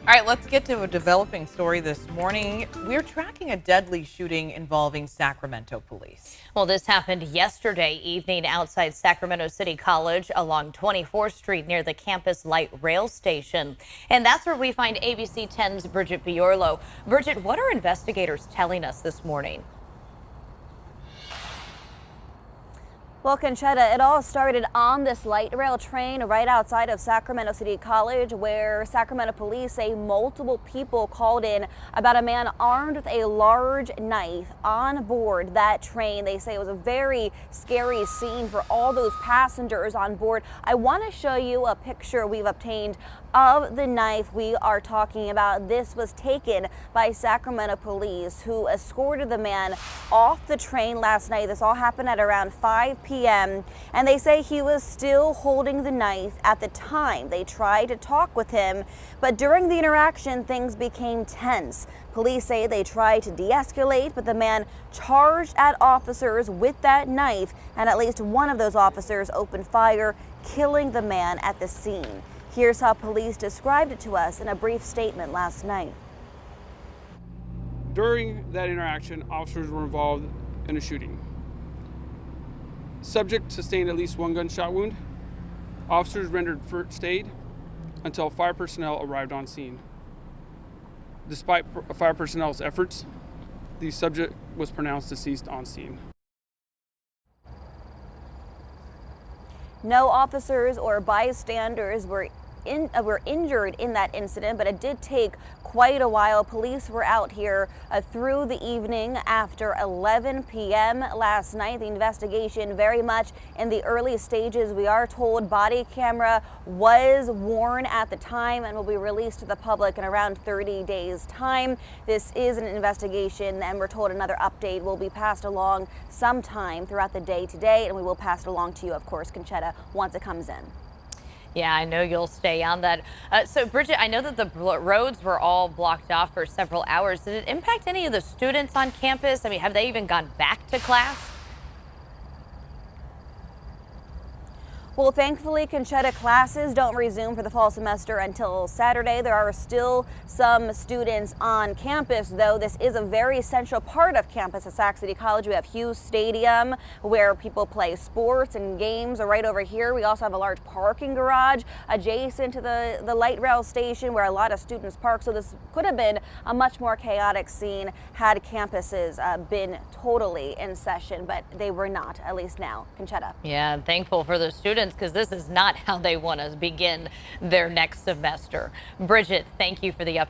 All right, let's get to a developing story this morning. We're tracking a deadly shooting involving Sacramento police. Well, this happened yesterday evening outside Sacramento City College along 24th Street near the campus light rail station. And that's where we find ABC 10's Bridget Biorlo. Bridget, what are investigators telling us this morning? Well, Conchetta, it all started on this light rail train right outside of Sacramento City College, where Sacramento police say multiple people called in about a man armed with a large knife on board that train. They say it was a very scary scene for all those passengers on board. I want to show you a picture we've obtained of the knife we are talking about. This was taken by Sacramento police, who escorted the man off the train last night. This all happened at around 5 p.m. and they say he was still holding the knife at the time. They tried to talk with him, but during the interaction, things became tense. Police say they tried to de-escalate, but the man charged at officers with that knife, and at least one of those officers opened fire, killing the man at the scene. Here's how police described it to us in a brief statement last night. During that interaction, officers were involved in a shooting. Subject sustained at least one gunshot wound. Officers rendered first aid until fire personnel arrived on scene. Despite fire personnel's efforts, the subject was pronounced deceased on scene. No officers or bystanders were injured in that incident, but it did take quite a while. Police were out here through the evening after 11 p.m. last night. The investigation very much in the early stages. We are told body camera was worn at the time and will be released to the public in around 30 days time. This is an investigation, and we're told another update will be passed along sometime throughout the day today, and we will pass it along to you, of course, Conchetta, once it comes in. Yeah, I know you'll stay on that. So, Bridget, I know that the roads were all blocked off for several hours. Did it impact any of the students on campus? I mean, have they even gone back to class? Well, thankfully, Conchetta, classes don't resume for the fall semester until Saturday. There are still some students on campus, though. This is a very essential part of campus at Sac City College. We have Hughes Stadium, where people play sports and games. Right over here, we also have a large parking garage adjacent to the light rail station where a lot of students park. So this could have been a much more chaotic scene had campuses been totally in session, but they were not, at least now. Conchetta. Yeah, I'm thankful for the students, because this is not how they want to begin their next semester. Bridget, thank you for the update.